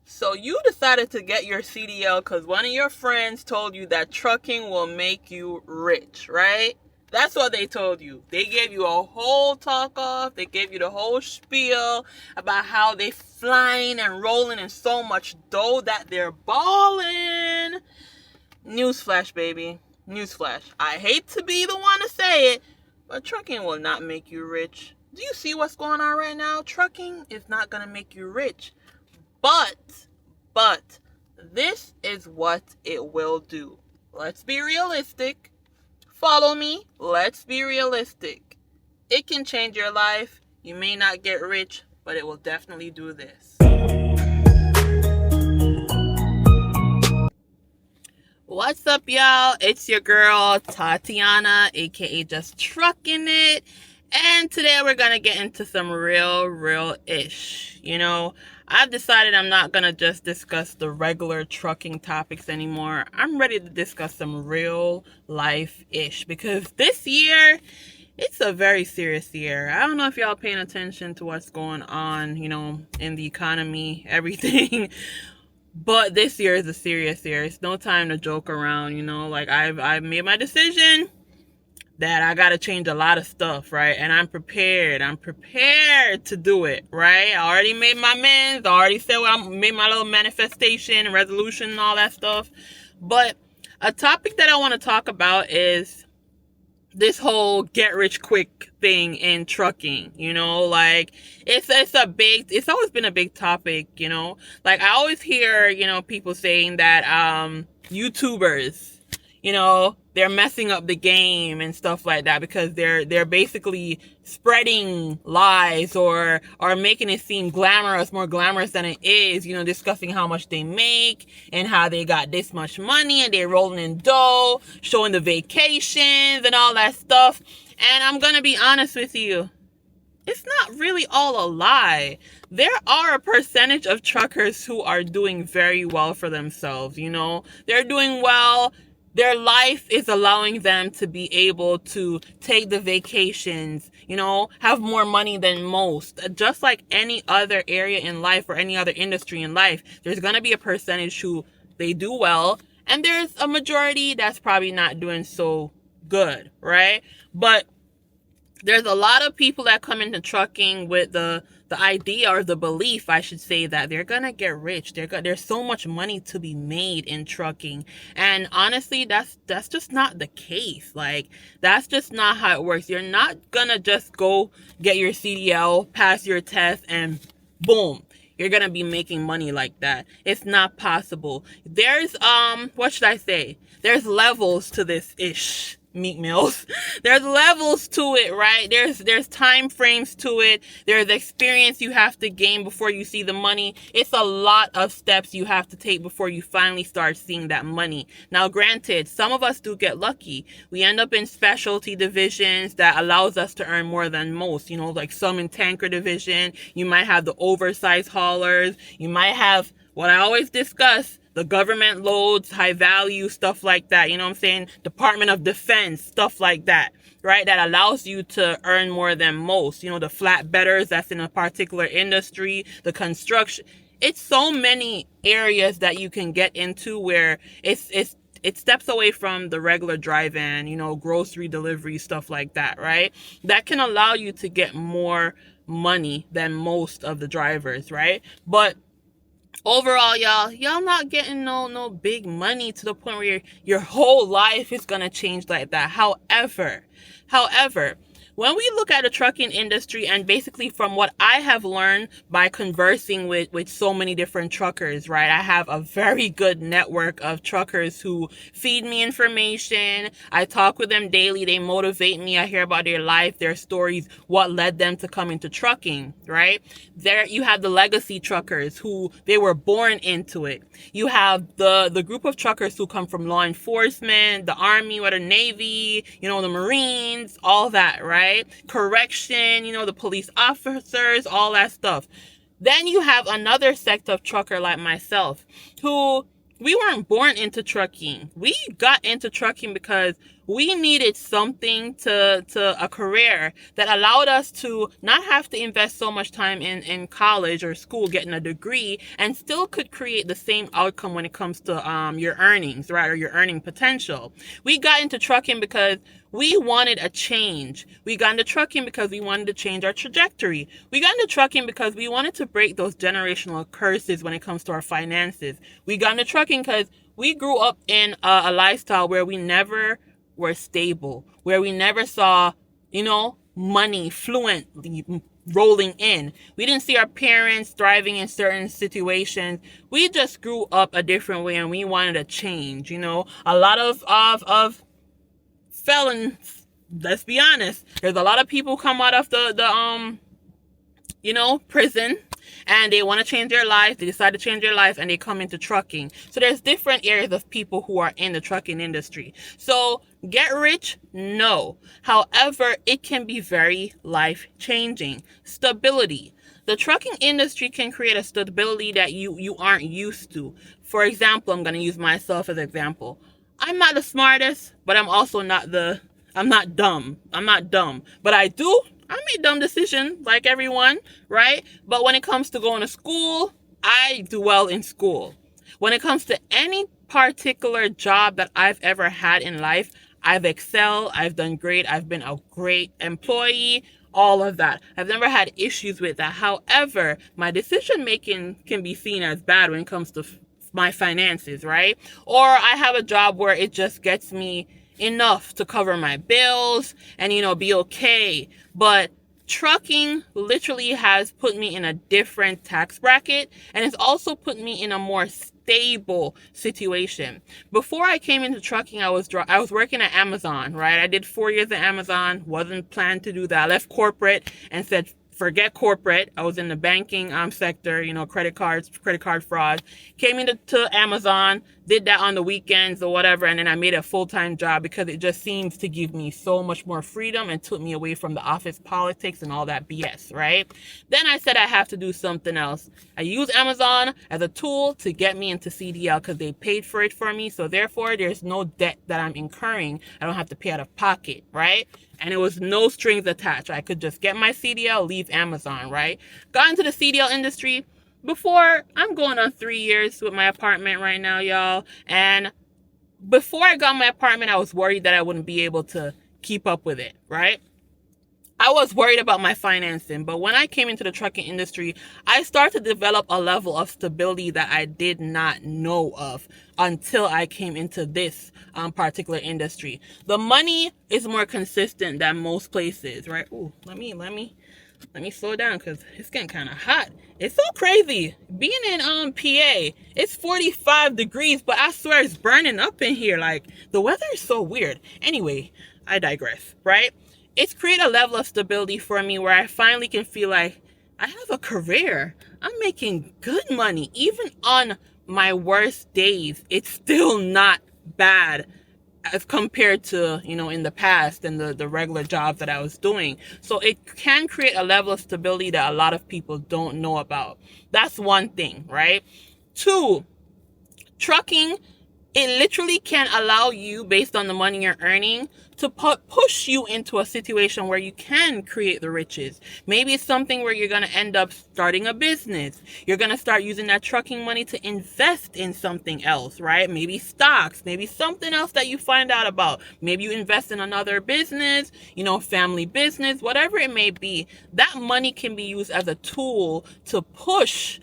So you decided to get your CDL because one of your friends told you that trucking will make you rich, right? That's what they told you. They gave you a whole talk off. They gave you the whole spiel about how they flying and rolling in so much dough that they're balling. Newsflash, baby. Newsflash. I hate to be the one to say it, but trucking will not make you rich. Do you see what's going on right now? Trucking is not going to make you rich. But, this is what it will do. Let's be realistic. Follow me. Let's be realistic. It can change your life. You may not get rich, but it will definitely do this. What's up, y'all? It's your girl, Tatiana, aka Just Trucking It. And today we're going to get into some real-ish. I've decided I'm not going to just discuss the regular trucking topics anymore. I'm ready to discuss some real life-ish because this year, it's a very serious year. I don't know if y'all paying attention to what's going on, in the economy, everything. But this year is a serious year. It's no time to joke around, I've made my decision that I got to change a lot of stuff, right? And I'm prepared to do it, right? I already made my amends. I already said I made my little manifestation and resolution and all that stuff. But a topic that I want to talk about is this whole get rich quick thing in trucking, it's always been a big topic, I always hear, people saying that, YouTubers, they're messing up the game and stuff like that because they're basically spreading lies or making it seem more glamorous than it is, discussing how much they make and how they got this much money and they're rolling in dough, showing the vacations and all that stuff. And I'm going to be honest with you. It's not really all a lie. There are a percentage of truckers who are doing very well for themselves, They're doing well. Their life is allowing them to be able to take the vacations, have more money than most. Just like any other area in life or any other industry in life, there's going to be a percentage who they do well, and there's a majority that's probably not doing so good, right? But there's a lot of people that come into trucking with the idea or the belief, I should say, that they're going to get rich. There's so much money to be made in trucking. And honestly, that's just not the case. That's just not how it works. You're not going to just go get your CDL, pass your test, and boom, you're going to be making money like that. It's not possible. There's, what should I say? There's levels to this ish. Meat meals. There's levels to it, right? There's time frames to it. There's experience you have to gain before you see the money. It's a lot of steps you have to take before you finally start seeing that money. Now, granted, some of us do get lucky. We end up in specialty divisions that allows us to earn more than most, like some in tanker division. You might have the oversized haulers. You might have what I always discuss, the government loads, high value, stuff like that. You know what I'm saying? Department of Defense, stuff like that, right? That allows you to earn more than most. The flatbedders that's in a particular industry, the construction. It's so many areas that you can get into where it steps away from the regular drive-in, grocery delivery, stuff like that, right? That can allow you to get more money than most of the drivers, right? But overall, y'all not getting no big money to the point where your whole life is gonna change like that. However, when we look at the trucking industry, and basically from what I have learned by conversing with so many different truckers, right? I have a very good network of truckers who feed me information. I talk with them daily. They motivate me. I hear about their life, their stories, what led them to come into trucking, right? There you have the legacy truckers who they were born into it. You have the group of truckers who come from law enforcement, the Army or the Navy, the Marines, all that, right? Correction, the police officers, all that stuff. Then you have another sect of trucker like myself who we weren't born into trucking. We got into trucking because We needed something to a career that allowed us to not have to invest so much time in college or school getting a degree, and still could create the same outcome when it comes to your earnings, right, or your earning potential. We got into trucking because we wanted a change. We got into trucking because we wanted to change our trajectory. We got into trucking because we wanted to break those generational curses when it comes to our finances. We got into trucking because we grew up in a lifestyle where we never were stable, where we never saw, money fluently rolling in. We didn't see our parents thriving in certain situations. We just grew up a different way, and we wanted a change. A lot of felons, let's be honest, there's a lot of people come out of the prison, and they want to change their life. They decide to change their life, and they come into trucking. So there's different areas of people who are in the trucking industry. So get rich? No. However, it can be very life-changing. Stability. The trucking industry can create a stability that you aren't used to. For example, I'm going to use myself as an example. I'm not the smartest, but I'm also I'm not dumb. But I make dumb decisions like everyone, right? But when it comes to going to school, I do well in school. When it comes to any particular job that I've ever had in life, I've excelled, I've done great, I've been a great employee, all of that. I've never had issues with that. However, my decision making can be seen as bad when it comes to my finances, right? Or I have a job where it just gets me enough to cover my bills and, be okay. But trucking literally has put me in a different tax bracket, and it's also put me in a more stable situation. Before I came into trucking, I was working at Amazon, right? I did 4 years at Amazon, wasn't planned to do that. I left corporate and said, forget corporate. I was in the banking sector, credit card fraud. Came into Amazon, did that on the weekends or whatever, and then I made a full-time job because it just seems to give me so much more freedom and took me away from the office politics and all that BS, right? Then I said I have to do something else. I use Amazon as a tool to get me into CDL because they paid for it for me, so therefore there's no debt that I'm incurring. I don't have to pay out of pocket, right? And it was no strings attached. I could just get my CDL, leave Amazon, right? Got into the CDL industry before. I'm going on 3 years with my apartment right now, y'all. And before I got my apartment, I was worried that I wouldn't be able to keep up with it, right? I was worried about my financing, but when I came into the trucking industry, I started to develop a level of stability that I did not know of until I came into this particular industry. The money is more consistent than most places, right? Ooh, let me slow down because it's getting kind of hot. It's so crazy being in PA. It's 45 degrees, but I swear it's burning up in here. Like, the weather is so weird. Anyway, I digress, right? It's created a level of stability for me where I finally can feel like I have a career. I'm making good money. Even on my worst days, it's still not bad as compared to, in the past and the regular jobs that I was doing. So it can create a level of stability that a lot of people don't know about. That's one thing, right? 2, trucking, it literally can allow you, based on the money you're earning, to push you into a situation where you can create the riches. Maybe it's something where you're going to end up starting a business. You're going to start using that trucking money to invest in something else, right? Maybe stocks, maybe something else that you find out about. Maybe you invest in another business, family business, whatever it may be. That money can be used as a tool to push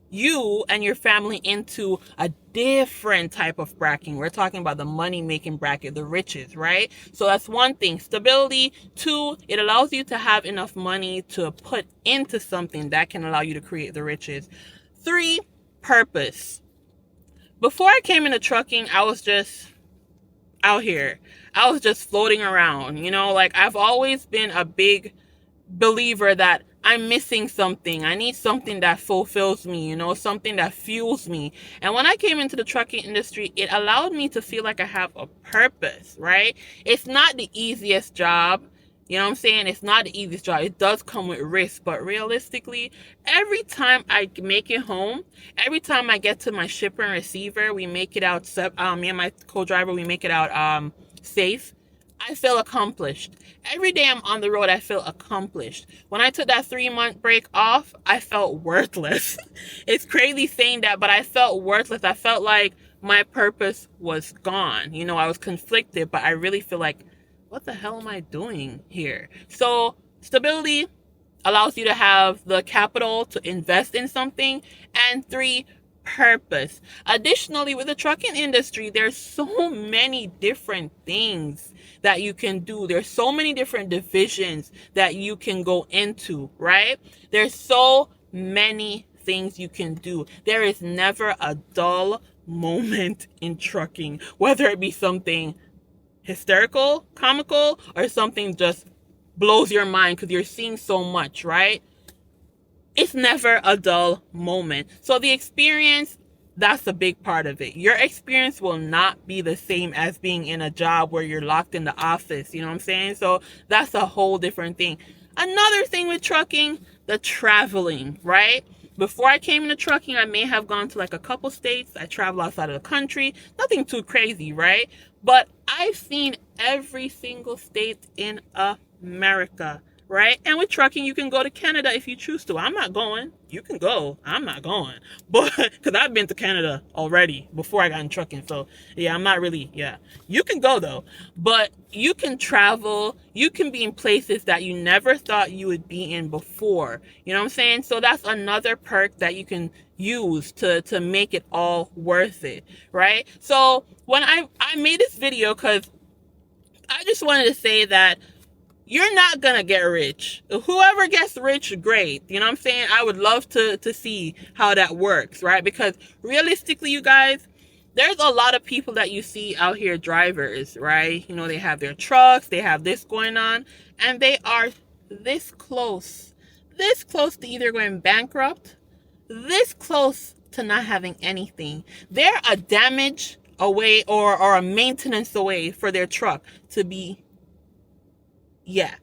you and your family into a different type of bracket. We're talking about the money-making bracket, the riches, right? So that's one thing. Stability. 2, it allows you to have enough money to put into something that can allow you to create the riches. 3, purpose. Before I came into trucking, I was just out here. I was just floating around, I've always been a big believer that I'm missing something. I need something that fulfills me, something that fuels me. And when I came into the trucking industry, it allowed me to feel like I have a purpose, right? It's not the easiest job. You know what I'm saying? It's not the easiest job. It does come with risk, but realistically, every time I make it home, every time I get to my shipper and receiver, we make it out, me and my co-driver, we make it out safe. I feel accomplished. Every day I'm on the road, I feel accomplished. When I took that 3 month break off, I felt worthless. It's crazy saying that, but I felt worthless. I felt like my purpose was gone. You know, I was conflicted, but I really feel like, what the hell am I doing here? So, stability allows you to have the capital to invest in something. And 3, purpose. Additionally, with the trucking industry, there's so many different things that you can do. There's so many different divisions that you can go into, right? There's so many things you can do. There is never a dull moment in trucking, whether it be something hysterical, comical, or something just blows your mind because you're seeing so much, right? It's never a dull moment. So the experience, that's a big part of it. Your experience will not be the same as being in a job where you're locked in the office. You know what I'm saying? So that's a whole different thing. Another thing with trucking, the traveling, right? Before I came into trucking, I may have gone to like a couple states. I travel outside of the country. Nothing too crazy, right? But I've seen every single state in America, right? And with trucking, you can go to Canada if you choose to. I'm not going. You can go. I'm not going. But because I've been to Canada already before I got in trucking. So yeah, I'm not really, yeah. You can go though. But you can travel. You can be in places that you never thought you would be in before. You know what I'm saying? So that's another perk that you can use to make it all worth it, right? So when I made this video because I just wanted to say that you're not gonna get rich. Whoever gets rich, great. You know what I'm saying? I would love to see how that works, right? Because realistically, you guys, there's a lot of people that you see out here, drivers, right? You know, they have their trucks, they have this going on, and they are this close to either going bankrupt, this close to not having anything. They're a damage away or a maintenance away for their truck to be, yeah,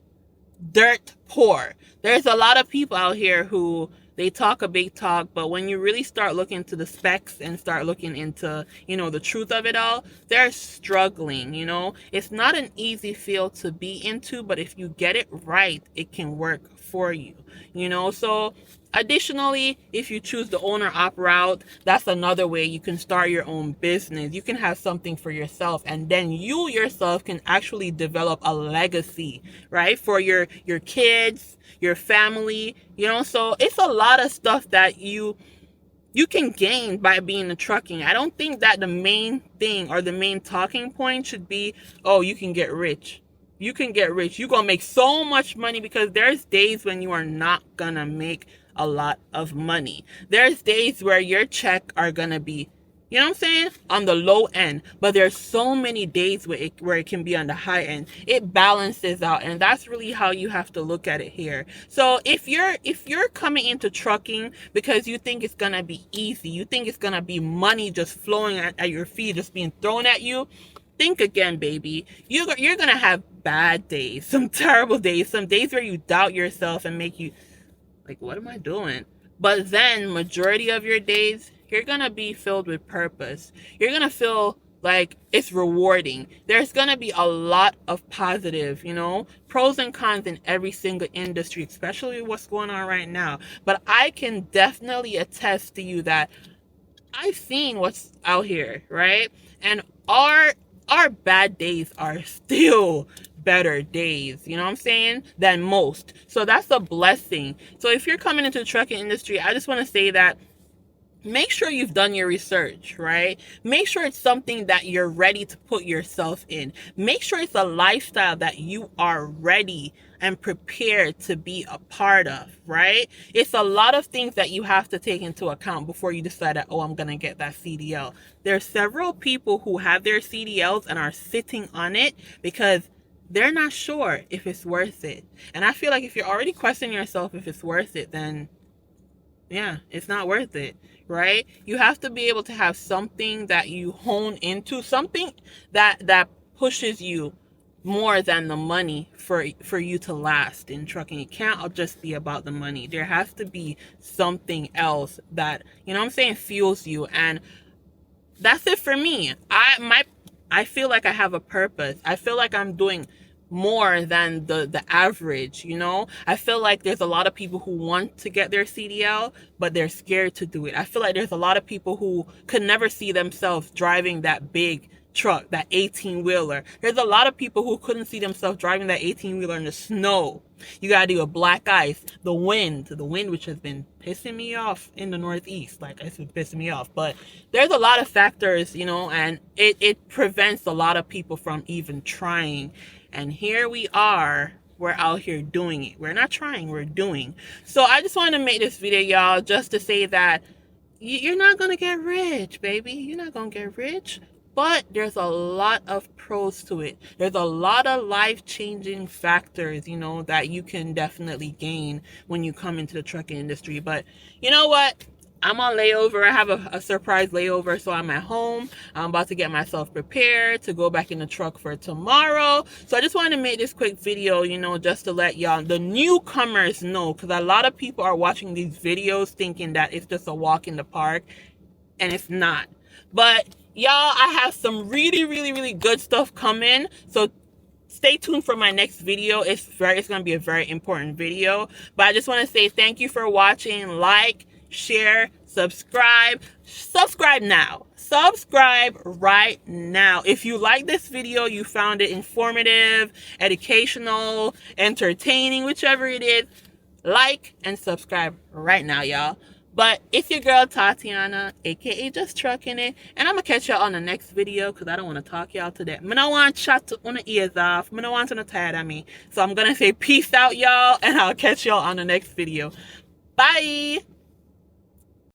dirt poor. There's a lot of people out here who they talk a big talk, but when you really start looking into the specs and start looking into, you know, the truth of it all, they're struggling, you know. It's not an easy field to be into, but if you get it right, it can work for you, you know. So additionally, if you choose the owner-op route, that's another way you can start your own business. You can have something for yourself, and then you yourself can actually develop a legacy, right? For your kids, your family, you know. So it's a lot of stuff that you can gain by being in trucking. I don't think that the main thing or the main talking point should be, oh, you can get rich. You can get rich. You're going to make so much money, because there's days when you are not going to make a lot of money. There's days where your check are going to be, you know what I'm saying, on the low end, but there's so many days where it can be on the high end. It balances out, and that's really how you have to look at it here. So if you're coming into trucking because you think it's gonna be easy, you think it's gonna be money just flowing at your feet, just being thrown at you, think again, baby. You're gonna have bad days, some terrible days, some days where you doubt yourself and make you like, what am I doing? But then majority of your days, you're gonna be filled with purpose. You're gonna feel like it's rewarding. There's gonna be a lot of positive, you know, pros and cons in every single industry, especially what's going on right now. But I can definitely attest to you that I've seen what's out here, right? And our bad days are still better days, you know what I'm saying, than most. So that's a blessing. So if you're coming into the trucking industry, I just want to say that make sure you've done your research, right? Make sure it's something that you're ready to put yourself in. Make sure it's a lifestyle that you are ready and prepared to be a part of, right? It's a lot of things that you have to take into account before you decide that, oh, I'm going to get that CDL. There are several people who have their CDLs and are sitting on it because they're not sure if it's worth it. And I feel like if you're already questioning yourself if it's worth it, then yeah, it's not worth it, right? You have to be able to have something that you hone into, something that pushes you more than the money for you to last in trucking. It can't just be about the money. There has to be something else that, you know what I'm saying, fuels you. And that's it for me. I feel like I have a purpose. I feel like I'm doing more than the average, you know? I feel like there's a lot of people who want to get their CDL, but they're scared to do it. I feel like there's a lot of people who could never see themselves driving that big truck, that 18-wheeler. There's a lot of people who couldn't see themselves driving that 18-wheeler in the snow. You gotta do a black ice, the wind which has been pissing me off in the Northeast. Like, it's been pissing me off. But there's a lot of factors, you know, and it prevents a lot of people from even trying. And here we are, we're out here doing it. We're not trying, we're doing. So I just wanted to make this video, y'all, just to say that you're not gonna get rich, baby. You're not gonna get rich. But there's a lot of pros to it. There's a lot of life-changing factors, you know, that you can definitely gain when you come into the trucking industry. But you know what? I'm on layover. I have a surprise layover, so I'm at home. I'm about to get myself prepared to go back in the truck for tomorrow. So I just wanted to make this quick video, you know, just to let y'all, the newcomers, know, because a lot of people are watching these videos thinking that it's just a walk in the park, and it's not. But y'all, I have some really good stuff coming, so stay tuned for my next video. It's going to be a very important video. But I just want to say thank you for watching. Like, share, subscribe now. Subscribe right now. If you like this video, you found it informative, educational, entertaining, whichever it is, like and subscribe right now, y'all. But it's your girl Tatiana, aka Just Trucking It, and I'm gonna catch y'all on the next video because I don't want to talk y'all to that. I don't want to shut on the ears off. I don't want to tired of me. So I'm gonna say peace out, y'all, and I'll catch y'all on the next video. Bye.